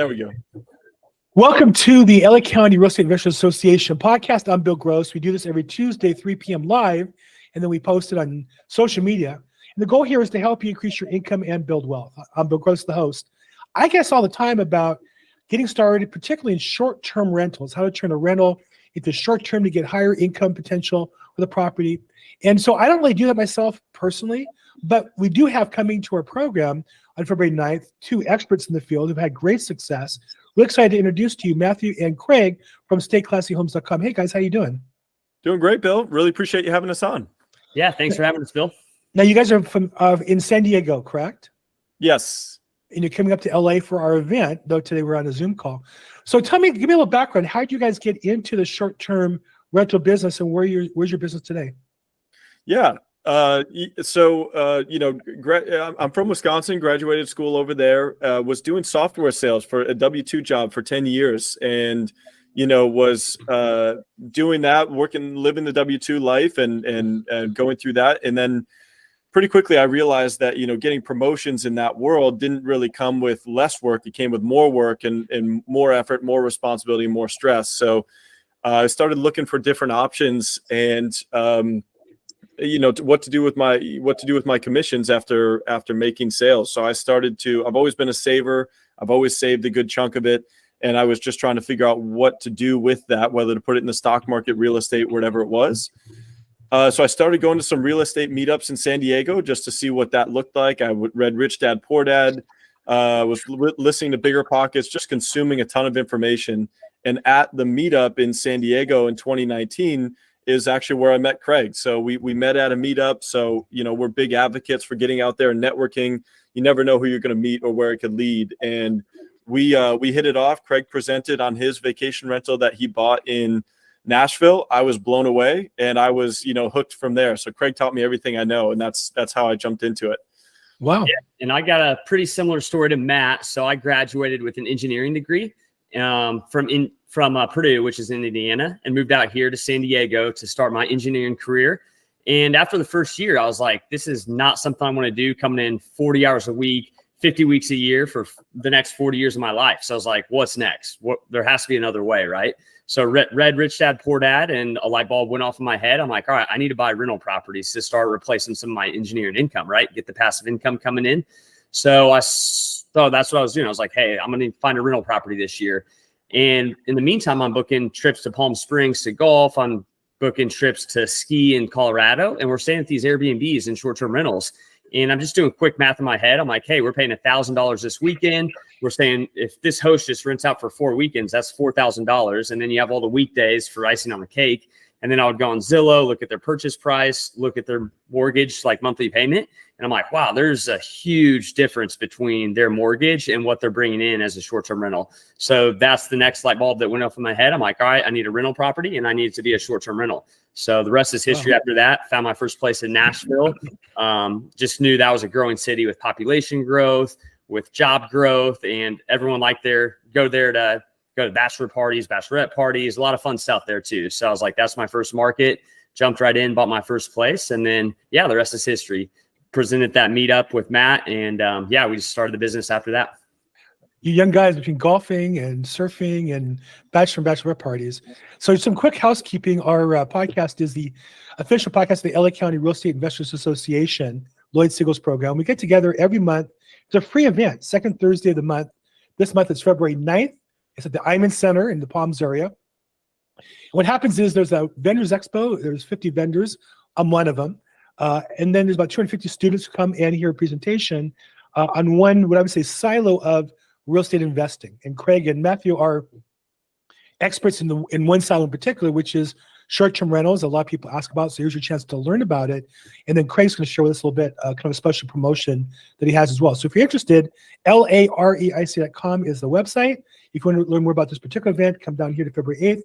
There we go. Welcome to the LA County Real Estate Investors Association podcast. I'm Bill Gross. We do this every Tuesday, 3 p.m. live, and then we post it on social media. And the goal here is to help you increase your income and build wealth. I'm Bill Gross, the host. I guess all the time about getting started, particularly in short-term rentals, how to turn a rental into short-term to get higher income potential with a property. And so I don't really do that myself personally, but we do have coming to our program on February 9th, two experts in the field who've had great success. We're excited to introduce to you Matthew and Craig from StayClassyHomes.com. Hey guys, how you doing? Doing great, Bill. Really appreciate you having us on. Yeah, thanks for having us, Bill. Now you guys are from in San Diego, correct? Yes. And you're coming up to LA for our event, though today we're on a Zoom call. So tell me, give me a little background. How did you guys get into the short-term rental business, and where's your business today? Yeah. I'm from Wisconsin, graduated school over there, was doing software sales for a W-2 job for 10 years. And, was doing that, living the W-2 life and going through that. And then pretty quickly, I realized that, getting promotions in that world didn't really come with less work. It came with more work and more effort, more responsibility, more stress. So I started looking for different options and, what to do with my commissions after making sales. So I've always been a saver. I've always saved a good chunk of it. And I was just trying to figure out what to do with that, whether to put it in the stock market, real estate, whatever it was. So I started going to some real estate meetups in San Diego just to see what that looked like. I read Rich Dad, Poor Dad, was listening to Bigger Pockets, just consuming a ton of information. And at the meetup in San Diego in 2019 is actually where I met Craig. So we met at a meetup. So, we're big advocates for getting out there and networking. You never know who you're going to meet or where it could lead. And we hit it off. Craig presented on his vacation rental that he bought in Nashville. I was blown away and I was, hooked from there. So Craig taught me everything I know. And that's how I jumped into it. Wow. Yeah, and I got a pretty similar story to Matt. So I graduated with an engineering degree from Purdue, which is in Indiana, and moved out here to San Diego to start my engineering career. And after the first year, I was like, this is not something I want to do, coming in 40 hours a week, 50 weeks a year for the next 40 years of my life. So I was like, what's next? There has to be another way, right? So read Rich Dad, Poor Dad, and a light bulb went off in my head. I'm like, all right, I need to buy rental properties to start replacing some of my engineering income, right? Get the passive income coming in. So that's what I was doing. I was like, hey, I'm going to find a rental property this year. And in the meantime, I'm booking trips to Palm Springs to golf. I'm booking trips to ski in Colorado. And we're staying at these Airbnbs and short-term rentals. And I'm just doing quick math in my head. I'm like, hey, we're paying $1,000 this weekend. We're saying if this host just rents out for 4 weekends, that's $4,000. And then you have all the weekdays for icing on the cake. And then I would go on Zillow, look at their purchase price, look at their mortgage, like monthly payment. And I'm like, wow, there's a huge difference between their mortgage and what they're bringing in as a short-term rental. So that's the next light bulb that went off in my head. I'm like, all right, I need a rental property and I need it to be a short-term rental. So the rest is history. After that, found my first place in Nashville. Just knew that was a growing city with population growth, with job growth, and everyone liked go to bachelor parties, bachelorette parties, a lot of fun stuff there too. So I was like, that's my first market, jumped right in, bought my first place. And then, the rest is history. Presented that meetup with Matt. And we just started the business after that. You young guys between golfing and surfing and bachelor and bachelorette parties. So some quick housekeeping. Our podcast is the official podcast of the LA County Real Estate Investors Association, Lloyd Siegel's program. We get together every month. It's a free event, second Thursday of the month. This month it's February 9th. It's at the Iman Center in the Palms area. What happens is there's a vendors expo. There's 50 vendors. I'm one of them. And then there's about 250 students who come and hear a presentation on one, what I would say, silo of real estate investing. And Craig and Matthew are experts in one silo in particular, which is short-term rentals. A lot of people ask about, so here's your chance to learn about it. And then Craig's going to share with us a little bit, kind of a special promotion that he has as well. So if you're interested, LAREIC.com is the website. If you want to learn more about this particular event, come down here to February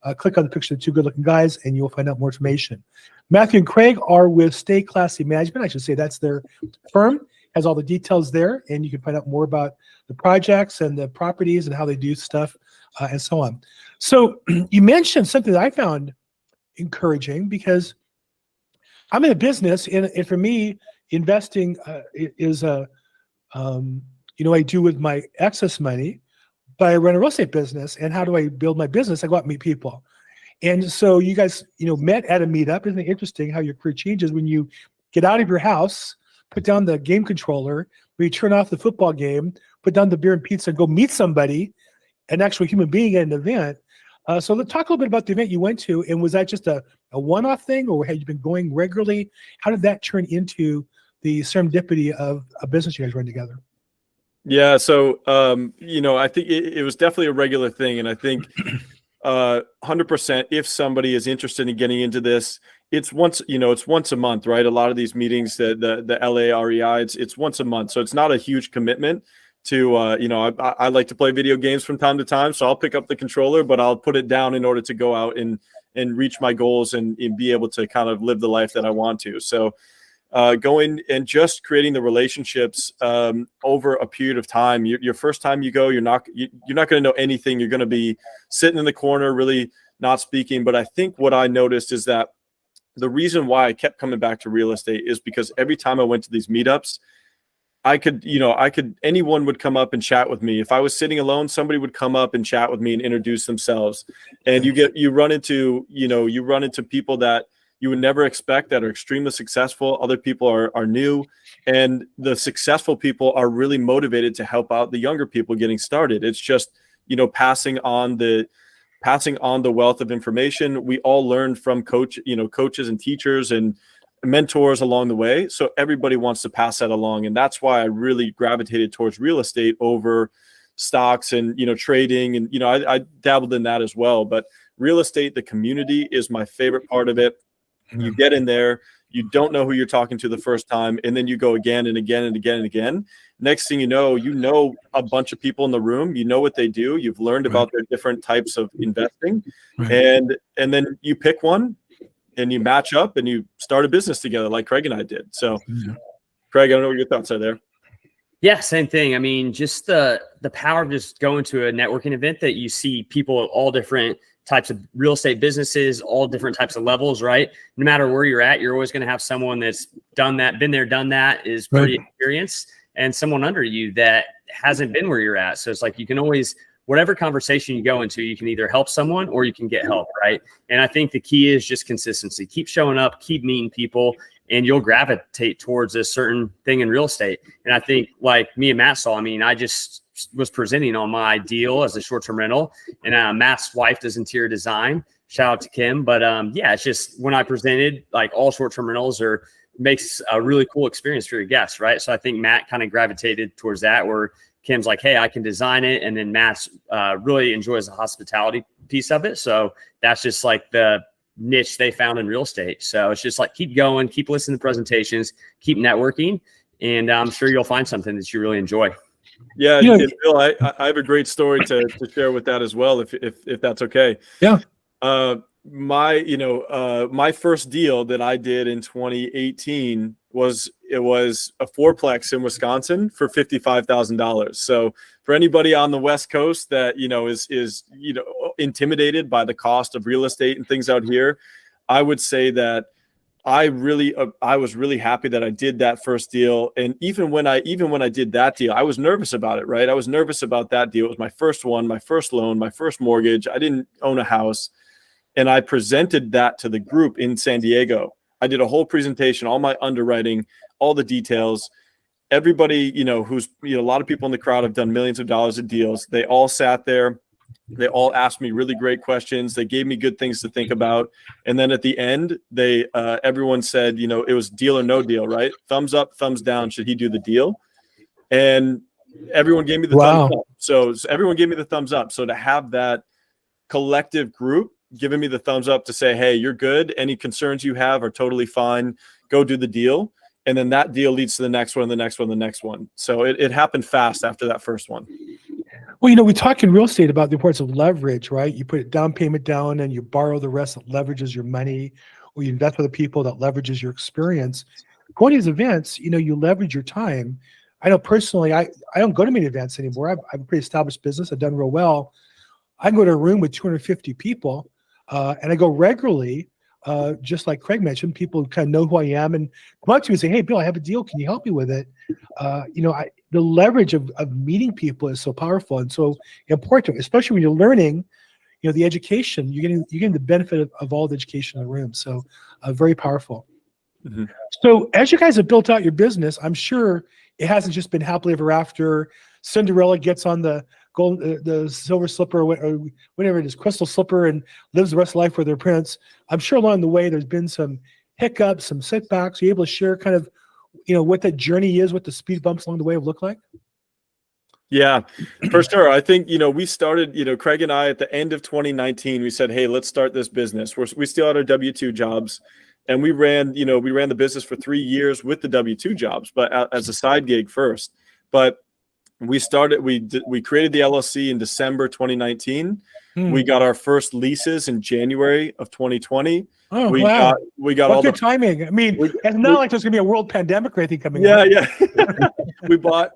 8th. Click on the picture of the two good-looking guys, and you'll find out more information. Matthew and Craig are with Stay Classy Management. I should say that's their firm. Has all the details there, and you can find out more about the projects and the properties and how they do stuff and so on. So you mentioned something that I found encouraging because I'm in a business, and for me, investing is I do with my excess money, but I run a real estate business. And how do I build my business? I go out and meet people. And so you guys, met at a meetup. Isn't it interesting how your career changes when you get out of your house, put down the game controller, where you turn off the football game, put down the beer and pizza, and go meet somebody, an actual human being at an event. So let's talk a little bit about the event you went to. And was that just a one-off thing, or had you been going regularly? How did that turn into the serendipity of a business you guys run together? Yeah. So, I think it was definitely a regular thing. And I think 100%, if somebody is interested in getting into this, it's once a month, right? A lot of these meetings, the LAREI, it's once a month. So it's not a huge commitment to, I like to play video games from time to time. So I'll pick up the controller, but I'll put it down in order to go out and reach my goals and be able to kind of live the life that I want to. So going and just creating the relationships over a period of time. Your first time you go, you're not going to know anything. You're going to be sitting in the corner, really not speaking. But I think what I noticed is that the reason why I kept coming back to real estate is because every time I went to these meetups, anyone would come up and chat with me. If I was sitting alone, somebody would come up and chat with me and introduce themselves. And you run into people that you would never expect that are extremely successful. Other people are new, and the successful people are really motivated to help out the younger people getting started. It's just, passing on the wealth of information. We all learn from coaches and teachers and mentors along the way. So everybody wants to pass that along. And that's why I really gravitated towards real estate over stocks and, trading. And, I dabbled in that as well, but real estate, the community is my favorite part of it. You get in there, you don't know who you're talking to the first time, and then you go again and again and again and again. Next thing you know a bunch of people in the room, you know what they do, you've learned about their different types of investing, and then you pick one and you match up and you start a business together like Craig and I did. So Craig, I don't know what your thoughts are there. Yeah, same thing. I mean, just the power of just going to a networking event that you see people of all different types of real estate businesses, all different types of levels, right? No matter where you're at, you're always going to have someone that's done that, been there, done that, is pretty experienced, and someone under you that hasn't been where you're at. So it's like you can always, whatever conversation you go into, you can either help someone or you can get help, right? And I think the key is just consistency. Keep showing up, keep meeting people, and you'll gravitate towards a certain thing in real estate. And I think like me and Matt saw, I mean, I just was presenting on my deal as a short-term rental, and Matt's wife does interior design. Shout out to Kim. But it's just when I presented, like all short-term rentals makes a really cool experience for your guests, right? So I think Matt kind of gravitated towards that, where Kim's like, hey, I can design it. And then Matt's really enjoys the hospitality piece of it. So that's just like the niche they found in real estate. So it's just like, keep going, keep listening to presentations, keep networking, and I'm sure you'll find something that you really enjoy. Yeah, Bill, I have a great story to share with that as well, if that's okay. Yeah. My first deal that I did in 2018 was a fourplex in Wisconsin for $55,000. So for anybody on the West Coast that is intimidated by the cost of real estate and things out here, I would say that I was really happy that I did that first deal. And even when I did that deal, I was nervous about it, right? I was nervous about that deal. It was my first one, my first loan, my first mortgage. I didn't own a house. And I presented that to the group in San Diego. I did a whole presentation, all my underwriting, all the details. Everybody, a lot of people in the crowd have done millions of dollars of deals. They all sat there. They all asked me really great questions. They gave me good things to think about. And then at the end, everyone said, it was deal or no deal, right? Thumbs up, thumbs down. Should he do the deal? And everyone gave me the thumbs up. So everyone gave me the thumbs up. So to have that collective group giving me the thumbs up to say, hey, you're good. Any concerns you have are totally fine. Go do the deal. And then that deal leads to the next one, the next one, the next one. So it happened fast after that first one. Well, we talk in real estate about the importance of leverage, right? You put a down payment down and you borrow the rest that leverages your money, or you invest with the people that leverages your experience. Going to these events, you leverage your time. I know personally, I don't go to many events anymore. I have a pretty established business. I've done real well. I can go to a room with 250 people and I go regularly. just like Craig mentioned, people kind of know who I am and come up to me and say, "Hey, Bill, I have a deal. Can you help me with it?" The leverage of meeting people is so powerful and so important, especially when you're learning, the education. You're getting the benefit of all the education in the room. So very powerful. Mm-hmm. So as you guys have built out your business, I'm sure it hasn't just been happily ever after. Cinderella gets on the silver slipper or whatever it is, crystal slipper, and lives the rest of life with her prince. I'm sure along the way there's been some hiccups, some setbacks. Are you able to share kind of, what that journey is, what the speed bumps along the way have looked like? Yeah, for sure. I think, we started, Craig and I at the end of 2019, we said, hey, let's start this business. We still had our W-2 jobs, and we ran the business for 3 years with the W-2 jobs, but as a side gig first. But we created the LLC in December 2019. We got our first leases in January of 2020. Oh, wow. We got what all good the timing. I mean, it's not like there's gonna be a world pandemic or anything coming up. Yeah. we bought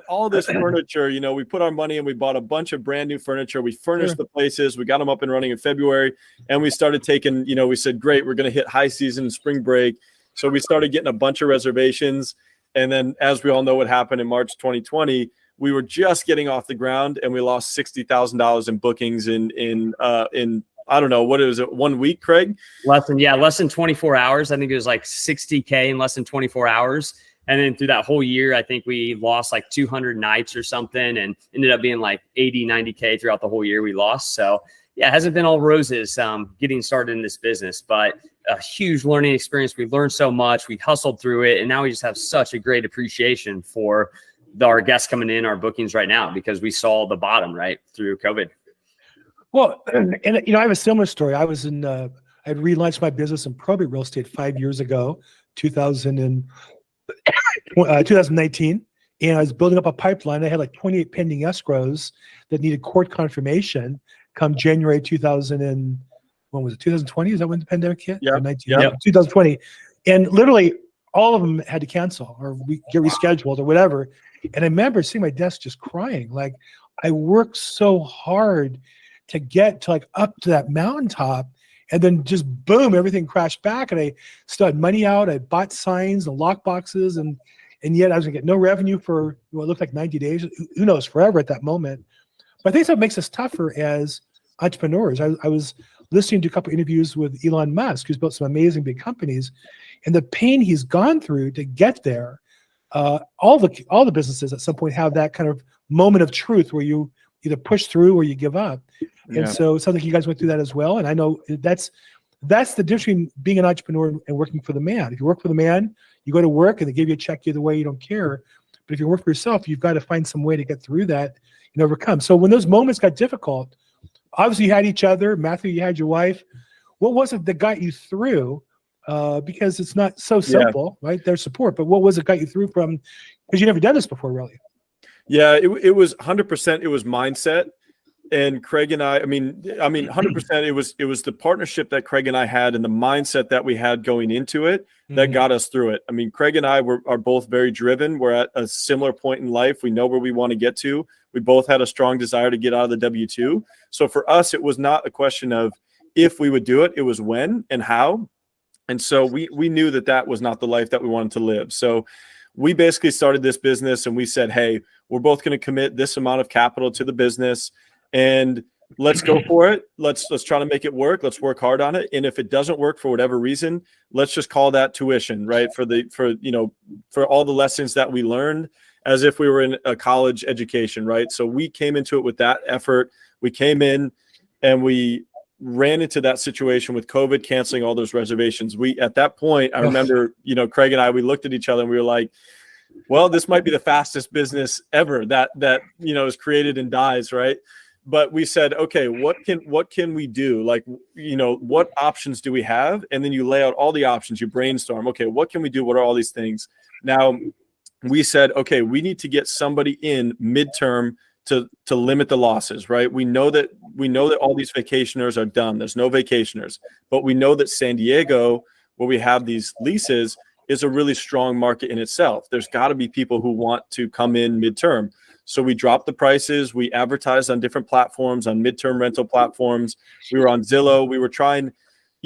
all this furniture. We put our money in. We bought a bunch of brand new furniture. We furnished the places. We got them up and running in February, and we started taking. We said, great, we're going to hit high season, spring break. So we started getting a bunch of reservations, and then, as we all know, what happened in March 2020. We were just getting off the ground, and we lost $60,000 in bookings in I don't know, what is it, 1 week, Craig? Less than 24 hours. I think it was like 60K in less than 24 hours. And then through that whole year, I think we lost like 200 nights or something, and ended up being like 80, 90K throughout the whole year we lost. So yeah, it hasn't been all roses getting started in this business, but a huge learning experience. We learned so much. We hustled through it, and now we just have such a great appreciation for our guests coming in, our bookings right now, because we saw the bottom right through COVID. Well, and I have a similar story. I was I had relaunched my business in probate real estate 5 years ago, 2019, and I was building up a pipeline. I had like 28 pending escrows that needed court confirmation come January 2020? Is that when the pandemic hit? Yeah. 2020. And literally all of them had to cancel or get rescheduled or whatever. And I remember seeing my desk just crying. Like, I worked so hard to get to up to that mountaintop, and then just boom, everything crashed back, and I still had money out. I bought signs and lock boxes, and yet I was gonna get no revenue for what looked like 90 days. Who knows, forever at that moment. But I think that makes us tougher as entrepreneurs. I was listening to a couple of interviews with Elon Musk, who's built some amazing big companies, and the pain he's gone through to get there. All the businesses at some point have that kind of moment of truth where you either push through or you give up. And so it sounds like you guys went through that as well. And I know that's the difference between being an entrepreneur and working for the man. If you work for the man, you go to work and they give you a check either way, you don't care. But if you work for yourself, you've got to find some way to get through that and overcome. So when those moments got difficult, obviously you had each other. Matthew, you had your wife. What was it that got you through? Because it's not so simple, right? There's support, but what was it got you through from? Because you never done this before, really. Yeah, it was 100%. It was mindset, and Craig and I mean, 100%. It was the partnership that Craig and I had, and the mindset that we had going into it that got us through it. I mean, Craig and I are both very driven. We're at a similar point in life. We know where we want to get to. We both had a strong desire to get out of the W-2. So for us, it was not a question of if we would do it. It was when and how. And so we knew that was not the life that we wanted to live. So we basically started this business, and we said, hey, we're both going to commit this amount of capital to the business, and let's go for it. Let's try to make it work. Let's work hard on it. And if it doesn't work for whatever reason, let's just call that tuition, right? For all the lessons that we learned, as if we were in a college education, right? So we came into it with that effort. We came in and we ran into that situation with COVID canceling all those reservations. At that point, I remember, Craig and I, we looked at each other and we were like, well, this might be the fastest business ever that is created and dies, right? But we said, okay, what can we do? Like, what options do we have? And then you lay out all the options, you brainstorm, okay, what can we do? What are all these things? Now we said, okay, we need to get somebody in midterm to limit the losses, right? We know that all these vacationers are done. There's no vacationers, but we know that San Diego, where we have these leases, is a really strong market in itself. There's got to be people who want to come in midterm. So we dropped the prices. We advertised on different platforms, on midterm rental platforms. We were on Zillow. We were trying,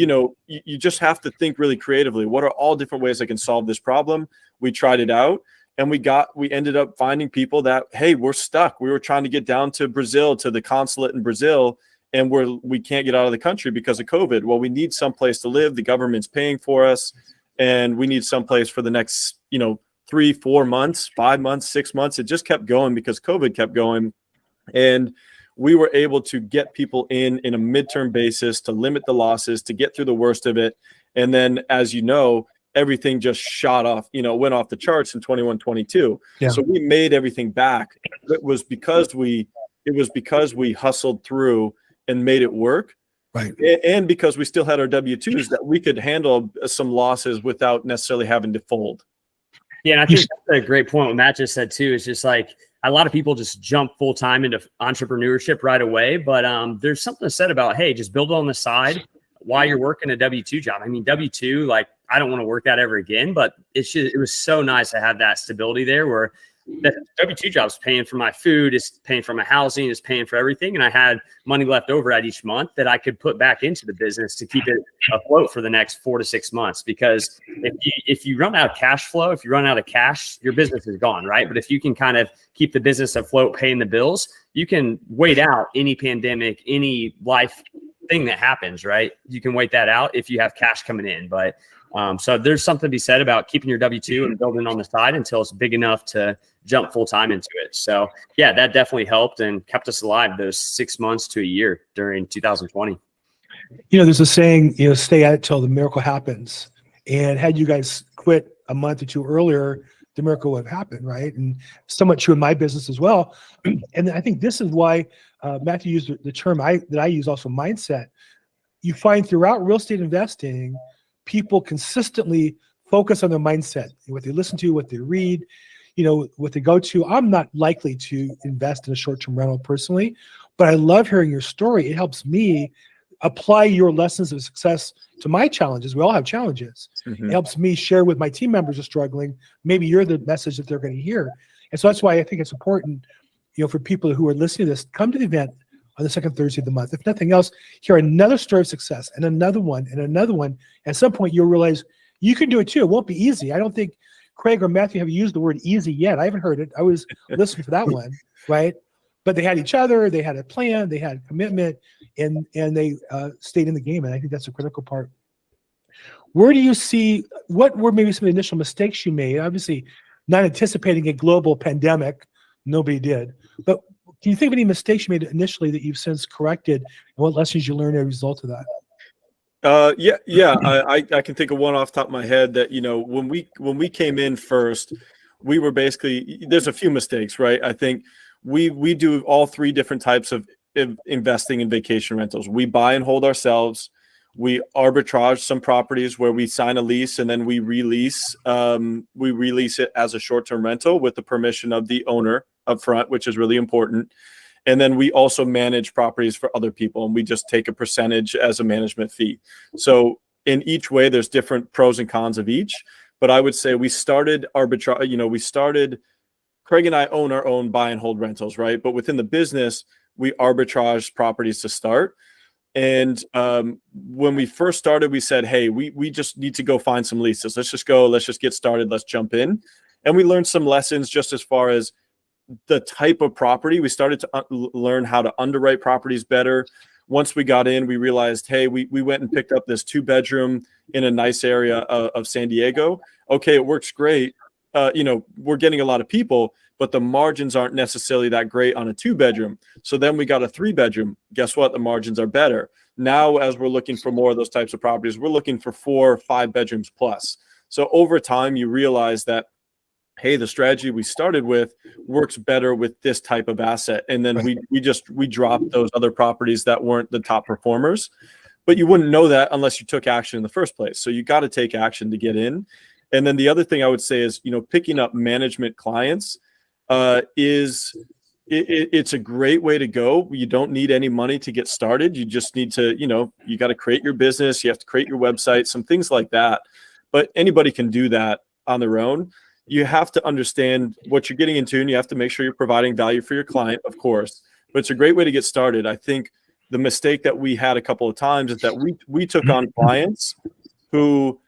you just have to think really creatively. What are all different ways I can solve this problem? We tried it out, and we ended up finding people that, hey, we're stuck. We were trying to get down to Brazil, to the consulate in Brazil, and we can't get out of the country because of COVID. Well, we need someplace to live. The government's paying for us, and we need someplace for the next, 3, 4 months, 5 months, 6 months. It just kept going because COVID kept going. And we were able to get people in a midterm basis to limit the losses, to get through the worst of it. And then, as you know, everything just shot off, went off the charts in 21, 22. Yeah. So we made everything back. It was because we hustled through and made it work. Right. And because we still had our W-2s, that we could handle some losses without necessarily having to fold. Yeah, and I think that's a great point. What Matt just said too is just like a lot of people just jump full time into entrepreneurship right away, but there's something said about, hey, just build it on the side while you're working a W-2 job. I mean, W-2, like I don't want to work that ever again, but it was so nice to have that stability there where the W-2 job is paying for my food, it's paying for my housing, it's paying for everything. And I had money left over at each month that I could put back into the business to keep it afloat for the next 4 to 6 months. Because if you run out of cash flow, if you run out of cash, your business is gone, right? But if you can kind of keep the business afloat, paying the bills, you can wait out any pandemic, any life thing that happens, right? You can wait that out if you have cash coming in. But so there's something to be said about keeping your W-2 and building on the side until it's big enough to jump full time into it. So yeah, that definitely helped and kept us alive those 6 months to a year during 2020. There's a saying, stay at it till the miracle happens. And had you guys quit a month or two earlier, the miracle would have happened, right? And somewhat true in my business as well. And I think this is why Matthew used the term that I use also, mindset. You find throughout real estate investing, people consistently focus on their mindset, what they listen to, what they read, what they go to. I'm not likely to invest in a short-term rental personally, but I love hearing your story. It helps me apply your lessons of success to my challenges. We all have challenges. Mm-hmm. It helps me share with my team members who are struggling. Maybe you're the message that they're going to hear. And so that's why I think it's important, for people who are listening to this, come to the event on the second Thursday of the month. If nothing else, hear another story of success and another one and another one. At some point, you'll realize you can do it too. It won't be easy. I don't think Craig or Matthew have used the word easy yet. I haven't heard it. I was listening for that one, right? But they had each other. They had a plan. They had commitment, and they stayed in the game. And I think that's a critical part. Where do you see, what were maybe some of the initial mistakes you made? Obviously, not anticipating a global pandemic. Nobody did. But can you think of any mistakes you made initially that you've since corrected, and what lessons you learned as a result of that? I can think of one off the top of my head that, when we came in first, we were basically, there's a few mistakes, right? I think we do all three different types of investing in vacation rentals. We buy and hold ourselves. We arbitrage some properties where we sign a lease and then we release it as a short-term rental with the permission of the owner up front, which is really important. And then we also manage properties for other people, and we just take a percentage as a management fee. So in each way, there's different pros and cons of each. But I would say we started Craig and I own our own buy and hold rentals, right? But within the business, we arbitrage properties to start. And when we first started, we said, hey, we just need to go find some leases. Let's just get started. Let's jump in. And we learned some lessons just as far as the type of property. We started to learn how to underwrite properties better. Once we got in, we realized, hey, we went and picked up this 2-bedroom in a nice area of San Diego. Okay, it works great. We're getting a lot of people, but the margins aren't necessarily that great on a 2-bedroom. So then we got a 3-bedroom. Guess what? The margins are better. Now, as we're looking for more of those types of properties, we're looking for 4 or 5 bedrooms plus. So over time, you realize that, hey, the strategy we started with works better with this type of asset. And then we dropped those other properties that weren't the top performers. But you wouldn't know that unless you took action in the first place. So you got to take action to get in. And then the other thing I would say is, picking up management clients it's a great way to go. You don't need any money to get started. You just need to, you got to create your business. You have to create your website, some things like that. But anybody can do that on their own. You have to understand what you're getting into, and you have to make sure you're providing value for your client, of course. But it's a great way to get started. I think the mistake that we had a couple of times is that we took on clients who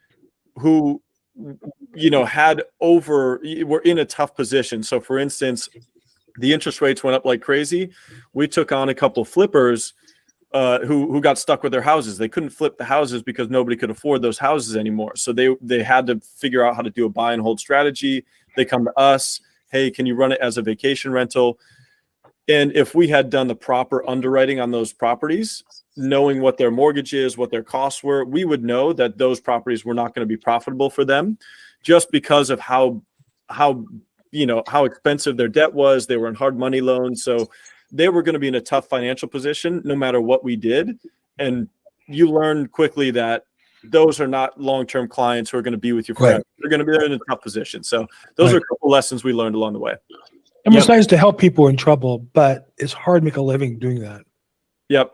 were in a tough position. So for instance, the interest rates went up like crazy. We took on a couple of flippers who got stuck with their houses. They couldn't flip the houses because nobody could afford those houses anymore. So they had to figure out how to do a buy and hold strategy. They come to us, hey, can you run it as a vacation rental? And if we had done the proper underwriting on those properties, knowing what their mortgage is, what their costs were, we would know that those properties were not going to be profitable for them just because of how expensive their debt was. They were in hard money loans. So they were going to be in a tough financial position no matter what we did. And you learn quickly that those are not long-term clients who are going to be with you forever. Right. They're going to be in a tough position. So those are a couple lessons we learned along the way. I mean, it's nice to help people in trouble, but it's hard to make a living doing that. Yep.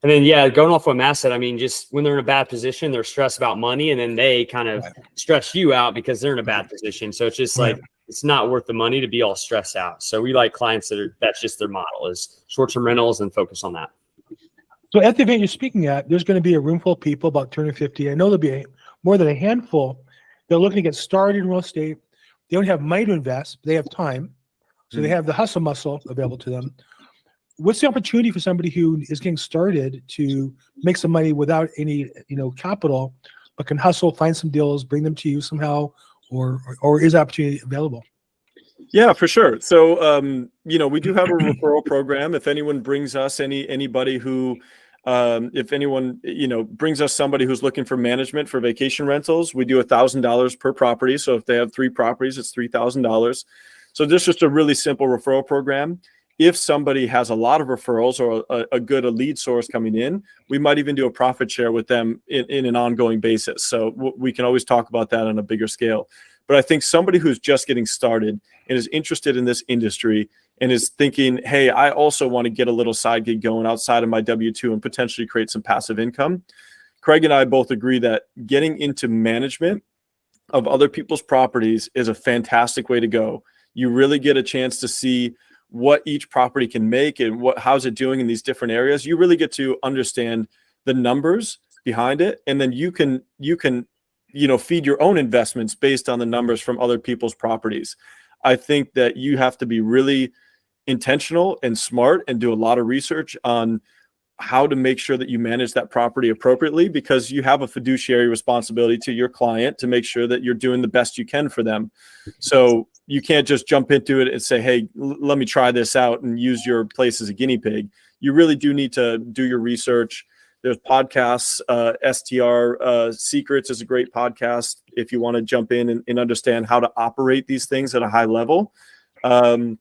And then, going off what Matt said, I mean, just when they're in a bad position, they're stressed about money, and then they kind of stress you out because they're in a bad position. So it's just like, it's not worth the money to be all stressed out. So we like clients that's just their model is short-term rentals and focus on that. So at the event you're speaking at, there's going to be a room full of people, about 250. I know there'll be more than a handful. They're looking to get started in real estate. They don't have money to invest. They have time. So they have the hustle muscle available to them. What's the opportunity for somebody who is getting started to make some money without any, capital, but can hustle, find some deals, bring them to you somehow, or is opportunity available? Yeah, for sure. So, we do have a referral program. If anyone brings us anybody who, if anyone, brings us somebody who's looking for management for vacation rentals, we do $1,000 per property. So if they have 3 properties, it's $3,000. So this is just a really simple referral program. If somebody has a lot of referrals or a lead source coming in, we might even do a profit share with them in an ongoing basis. So we can always talk about that on a bigger scale. But I think somebody who's just getting started and is interested in this industry and is thinking, hey, I also want to get a little side gig going outside of my W-2 and potentially create some passive income. Craig and I both agree that getting into management of other people's properties is a fantastic way to go. You really get a chance to see what each property can make and how's it doing in these different areas. You really get to understand the numbers behind it, and then you can feed your own investments based on the numbers from other people's properties. I think that you have to be really intentional and smart and do a lot of research on how to make sure that you manage that property appropriately, because you have a fiduciary responsibility to your client to make sure that you're doing the best you can for them. So you can't just jump into it and say, hey, let me try this out and use your place as a guinea pig. You really do need to do your research. There's podcasts. STR Secrets is a great podcast if you want to jump in and understand how to operate these things at a high level. So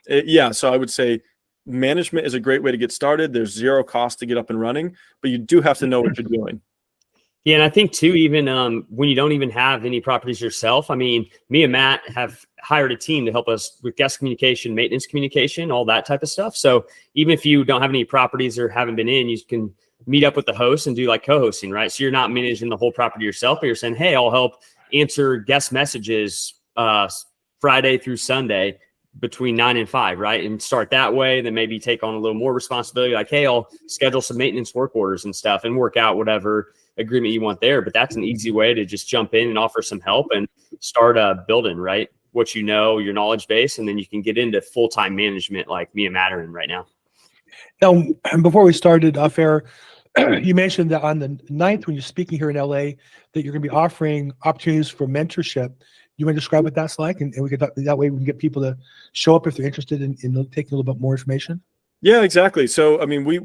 I would say management is a great way to get started. There's zero cost to get up and running, but you do have to know what you're doing. Yeah, and I think too, even when you don't even have any properties yourself, I mean, me and Matt have hired a team to help us with guest communication, maintenance communication, all that type of stuff. So even if you don't have any properties or haven't been in, you can meet up with the host and do like co-hosting, right? So you're not managing the whole property yourself, but you're saying, hey, I'll help answer guest messages Friday through Sunday between 9 and 5, right? And start that way, then maybe take on a little more responsibility. Like, hey, I'll schedule some maintenance work orders and stuff and work out whatever agreement you want there. But that's an easy way to just jump in and offer some help and start building, right? What you know, your knowledge base, and then you can get into full-time management like me and Matt are in right now. Now, before we started off air, you mentioned that on the 9th, when you're speaking here in LA, that you're going to be offering opportunities for mentorship. You want to describe what that's like? And we could that way we can get people to show up if they're interested in taking a little bit more information. Yeah, exactly. So, I mean, we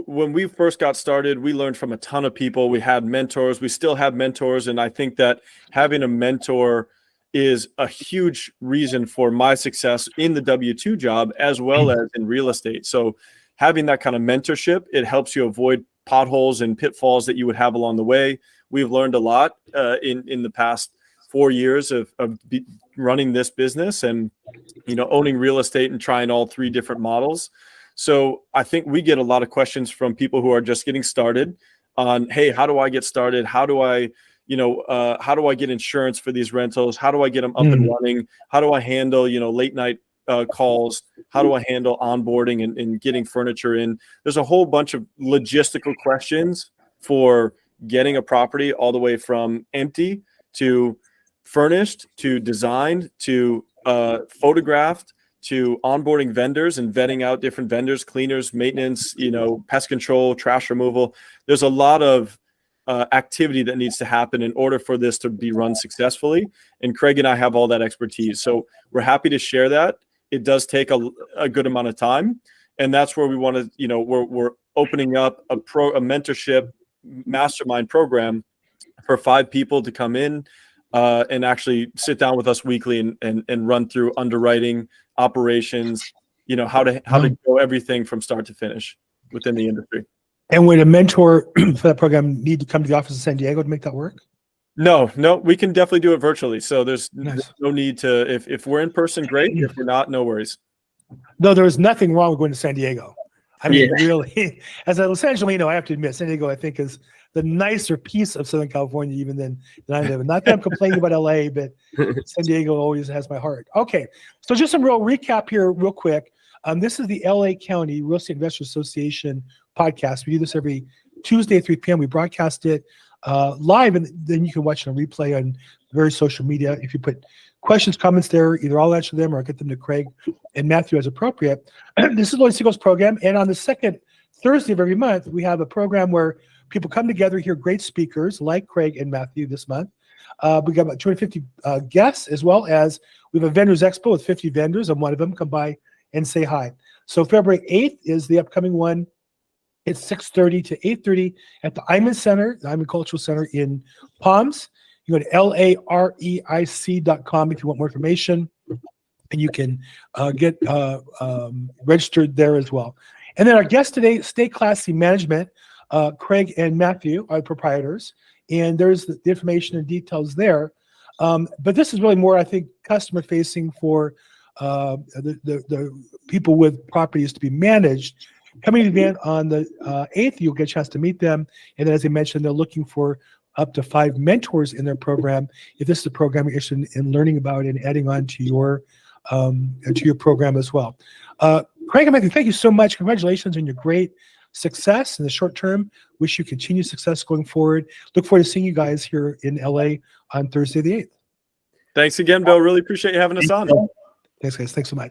when we first got started, we learned from a ton of people. We had mentors. We still have mentors. And I think that having a mentor is a huge reason for my success in the W-2 job as well as in real estate. So having that kind of mentorship, it helps you avoid potholes and pitfalls that you would have along the way. We've learned a lot in the past 4 years of running this business and, owning real estate and trying all 3 different models. So I think we get a lot of questions from people who are just getting started on, hey, how do I get started? How do I get insurance for these rentals? How do I get them up and running? How do I handle, late night calls? How do I handle onboarding and getting furniture in? There's a whole bunch of logistical questions for getting a property all the way from empty to furnished to designed to photographed to onboarding vendors and vetting out different vendors, cleaners, maintenance, pest control, trash removal. There's a lot of activity that needs to happen in order for this to be run successfully. And Craig and I have all that expertise. So we're happy to share that. It does take a good amount of time. And that's where we want to, we're opening up a mentorship mastermind program for 5 people to come in and actually sit down with us weekly and run through underwriting, operations, how to go everything from start to finish within the industry. And would a mentor for that program need to come to the office in San Diego to make that work? No, we can definitely do it virtually. So there's no need to, if we're in person, great. If we're not, no worries. No, there is nothing wrong with going to San Diego. I mean, really, as a Los Angelino, I have to admit, San Diego, I think, is the nicer piece of Southern California even than I live in. Not that I'm complaining about LA, but San Diego always has my heart. Okay, so just some real recap here real quick. This is the LA County Real Estate Investors Association podcast. We do this every Tuesday at 3 p.m. We broadcast it live, and then you can watch it on replay on various social media. If you put questions, comments there, either I'll answer them or I'll get them to Craig and Matthew as appropriate. This is Lloyd Siegel's program, and on the second Thursday of every month, we have a program where people come together, hear great speakers like Craig and Matthew this month. We got about 250 guests, as well as we have a vendors expo with 50 vendors, and one of them come by and say hi. So February 8th is the upcoming one. It's 6:30 to 8:30 at the Iman Center, the Iman Cultural Center in Palms. You go to LAREIC.com if you want more information, and you can get registered there as well. And then our guest today, Stay Classy Management. Craig and Matthew are the proprietors, and there's the information and details there. But this is really more, I think, customer facing for the people with properties to be managed. Coming to the event on the 8th, you'll get a chance to meet them. And then, as I mentioned, they're looking for up to 5 mentors in their program. If this is a program you're interested in learning about and adding on to your program as well. Craig and Matthew, thank you so much. Congratulations on your great success in the short term. Wish you continued success going forward. Look forward to seeing you guys here in LA on Thursday the 8th. Thanks again, Bill. Really appreciate you having us on. Thanks, guys. Thanks so much.